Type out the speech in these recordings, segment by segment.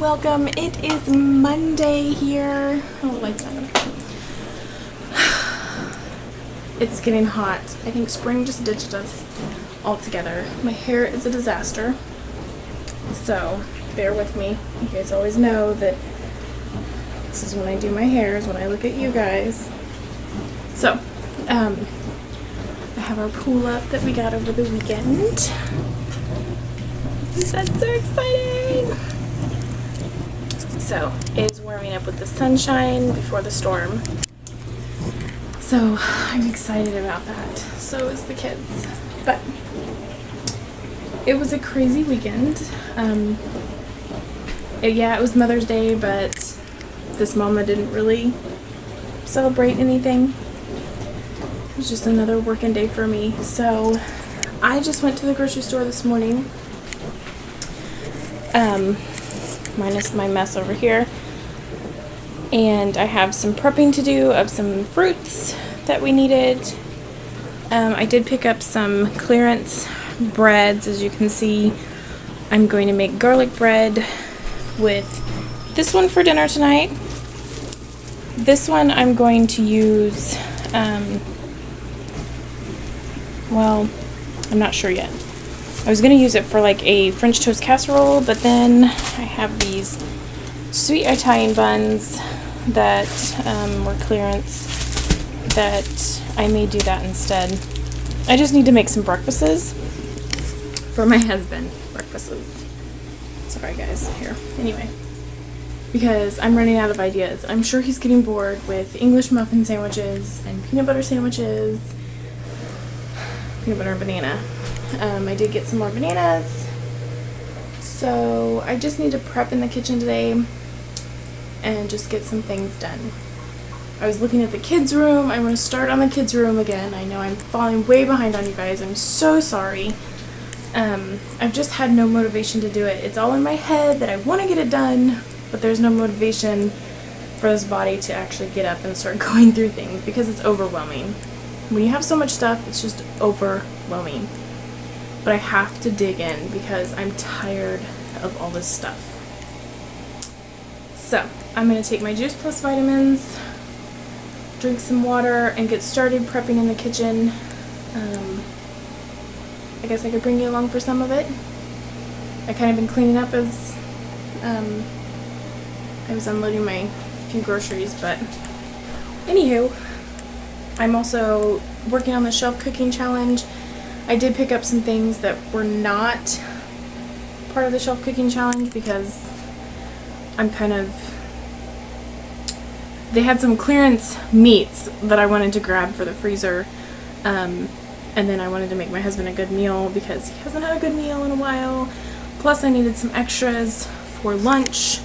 Welcome. It is Monday here. Oh, lights on. It's getting hot. I think spring just ditched us altogether. My hair is a disaster, so bear with me. You guys always know that this is when I do my hair, is when I look at you guys. So, I have our pool up that we got over the weekend. That's so exciting! So, it's warming up with the sunshine before the storm. So, I'm excited about that. So is the kids. But, it was a crazy weekend. It was Mother's Day, but this mama didn't really celebrate anything. It was just another working day for me. So, I just went to the grocery store this morning. Minus my mess over here, and I have some prepping to do of some fruits that we needed. I did pick up some clearance breads. As you can see, I'm going to make garlic bread with this one for dinner tonight. This one I'm going to use, well, I'm not sure yet. I was going to use it for like a French toast casserole, but then I have these sweet Italian buns that were clearance that I may do that instead. I just need to make some breakfasts for my husband. Breakfasts. Sorry guys, here. Anyway, because I'm running out of ideas. I'm sure he's getting bored with English muffin sandwiches and peanut butter sandwiches. Peanut butter and banana. I did get some more bananas, so I just need to prep in the kitchen today and just get some things done. I was looking at the kids' room. I want to start on the kids' room again. I know I'm falling way behind on you guys. I'm so sorry. I've just had no motivation to do it. It's all in my head that I want to get it done, but there's no motivation for this body to actually get up and start going through things because it's overwhelming. When you have so much stuff, it's just overwhelming. But I have to dig in because I'm tired of all this stuff. So, I'm going to take my Juice Plus vitamins, drink some water, and get started prepping in the kitchen. I guess I could bring you along for some of it. I kind of been cleaning up as I was unloading my few groceries, but anywho, I'm also working on the shelf cooking challenge. I did pick up some things that were not part of the shelf cooking challenge because I'm they had some clearance meats that I wanted to grab for the freezer, and then I wanted to make my husband a good meal because he hasn't had a good meal in a while. Plus I needed some extras for lunch,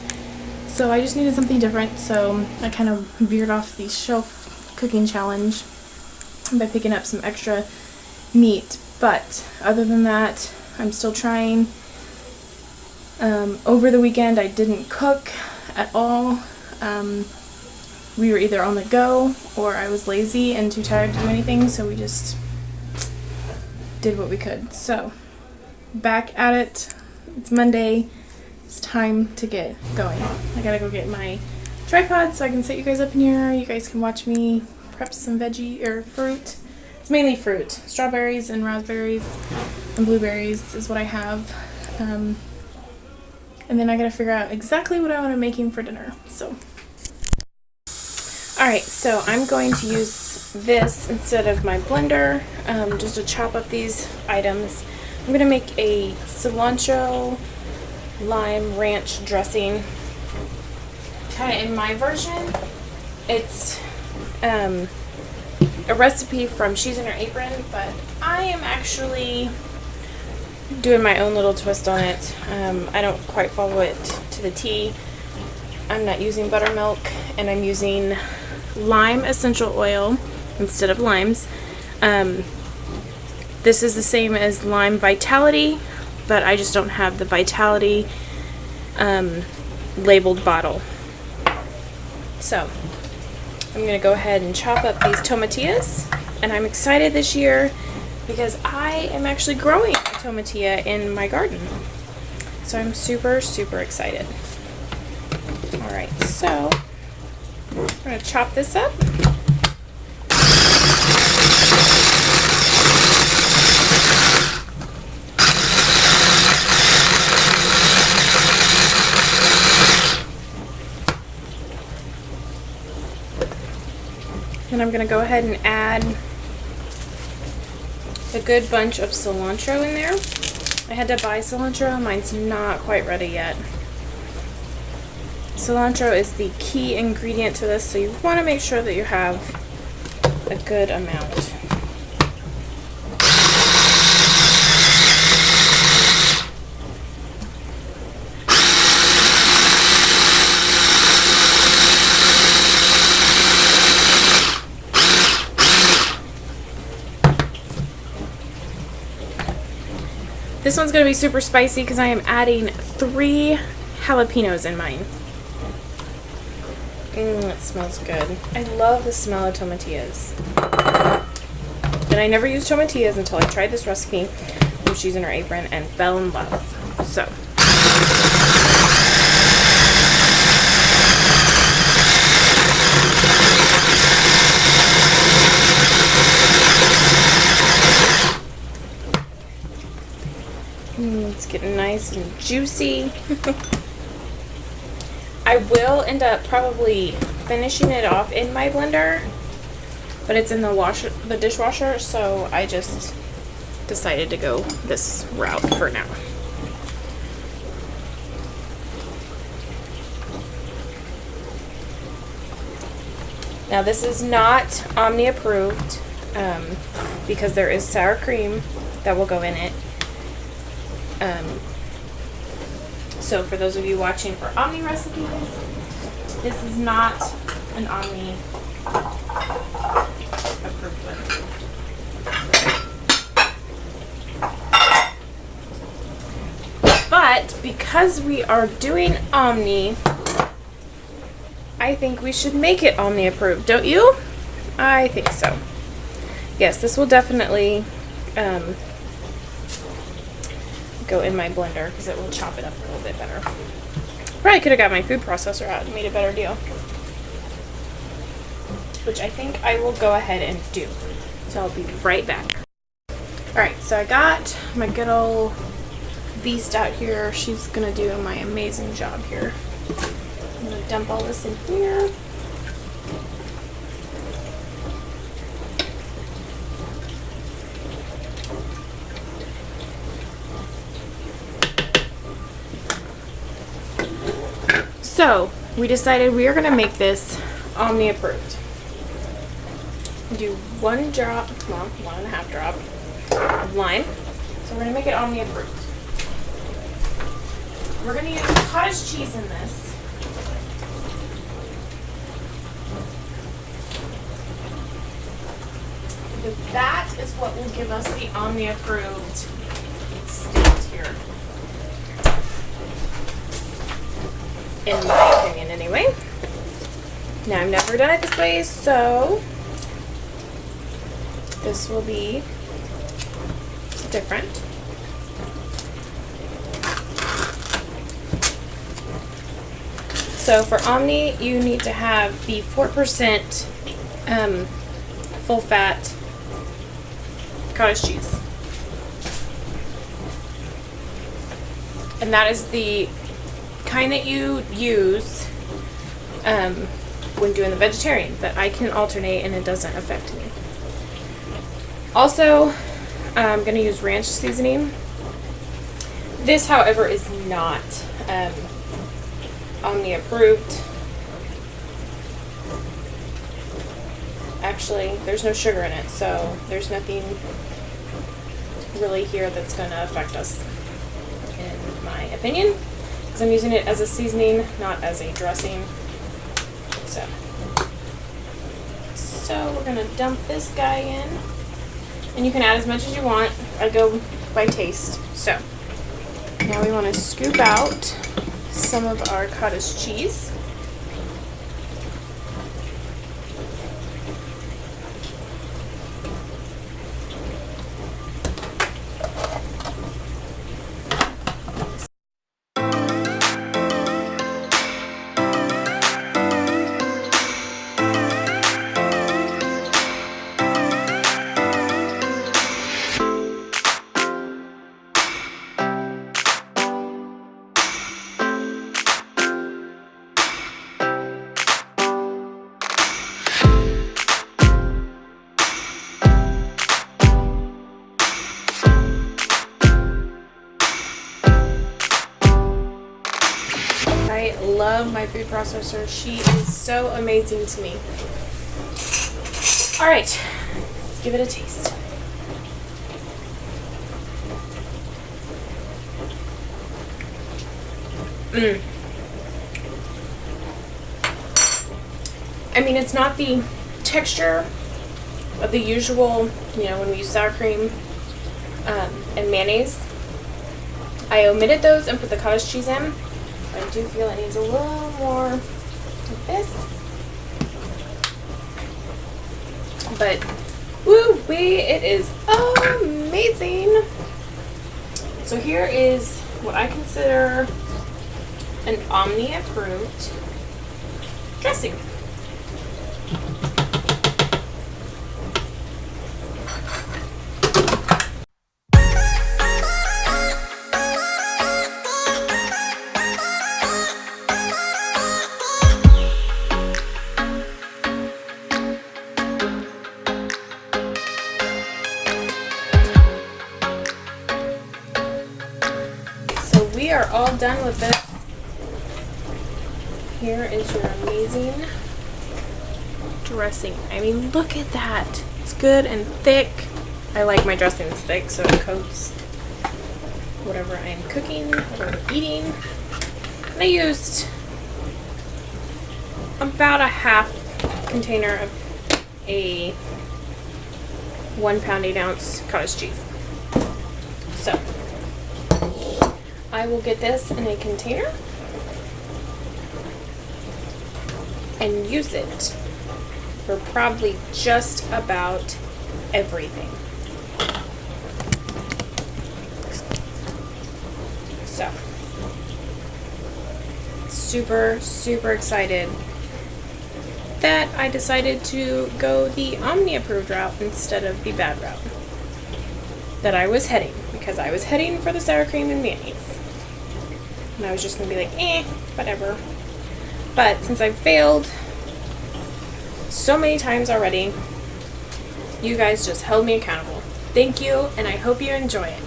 so I just needed something different, so I kind of veered off the shelf cooking challenge by picking up some extra meat. But other than that, I'm still trying. Over the weekend I didn't cook at all. We were either on the go or I was lazy and too tired to do anything, so we just did what we could. So, back at it. It's Monday. It's time to get going. I gotta go get my tripod so I can set you guys up in here. You guys can watch me prep some veggie or fruit. It's mainly fruit. Strawberries and raspberries and blueberries is what I have. And then I gotta figure out exactly what I want to making for dinner. So, alright, so I'm going to use this instead of my blender, just to chop up these items. I'm gonna make a cilantro lime ranch dressing. Kind of in my version, it's a recipe from She's in Her Apron, but I am actually doing my own little twist on it. I don't quite follow it to the T. I'm not using buttermilk, and I'm using lime essential oil instead of limes. This is the same as Lime Vitality, but I just don't have the Vitality labeled bottle. So I'm going to go ahead and chop up these tomatillas, and I'm excited this year because I am actually growing a tomatilla in my garden. So I'm super, super excited. Alright, so I'm going to chop this up. And I'm going to go ahead and add a good bunch of cilantro in there. I had to buy cilantro. Mine's not quite ready yet. Cilantro is the key ingredient to this, so you want to make sure that you have a good amount. This one's going to be super spicy because I am adding 3 jalapenos in mine. It smells good. I love the smell of tomatillas. And I never used tomatillas until I tried this recipe from She's in Her Apron and fell in love. So. It's getting nice and juicy. I will end up probably finishing it off in my blender, but it's in the dishwasher, so I just decided to go this route for now. Now this is not Omni approved, because there is sour cream that will go in it. So for those of you watching for Omni recipes, this is not an Omni approved one. But because we are doing Omni, I think we should make it Omni approved, don't you? I think so. Yes, this will definitely go in my blender because it will chop it up a little bit better. Probably could have got my food processor out and made a better deal, which I think I will go ahead and do. So I'll be right back. Alright, so I got my good old beast out here. She's gonna do my amazing job here. I'm gonna dump all this in here. So, we decided we are going to make this Omni approved. Do 1 drop, well, 1.5 drop of lime. So we're going to make it Omni approved. We're going to use cottage cheese in this. Because that is what will give us the Omni approved state here. In my opinion, anyway. Now, I've never done it this way, so this will be different. So, for Omni, you need to have the 4% full fat cottage cheese. And that is the kind that you use when doing the vegetarian, but I can alternate and it doesn't affect me. Also, I'm going to use ranch seasoning. This, however, is not Omni-approved. Actually, there's no sugar in it, so there's nothing really here that's going to affect us, in my opinion, because I'm using it as a seasoning, not as a dressing. So we're going to dump this guy in, and you can add as much as you want. I go by taste. So now we want to scoop out some of our cottage cheese. I love my food processor. She is so amazing to me. All right, let's give it a taste. I mean, it's not the texture of the usual, when we use sour cream and mayonnaise. I omitted those and put the cottage cheese in. I do feel it needs a little more of this. But, woo-wee, it is amazing. So here is what I consider an Omni-approved dressing. We are all done with this. Here is your amazing dressing. I mean, look at that. It's good and thick. I like my dressings thick so it coats whatever I am cooking, whatever I'm eating. And I used about a half container of a 1 pound 8 ounce cottage cheese. So I will get this in a container and use it for probably just about everything. So, super excited that I decided to go the Omni-approved route instead of the bad route that I was heading, because I was heading for the sour cream and mayonnaise. And I was just going to be like, whatever. But since I've failed so many times already, you guys just held me accountable. Thank you, and I hope you enjoy it.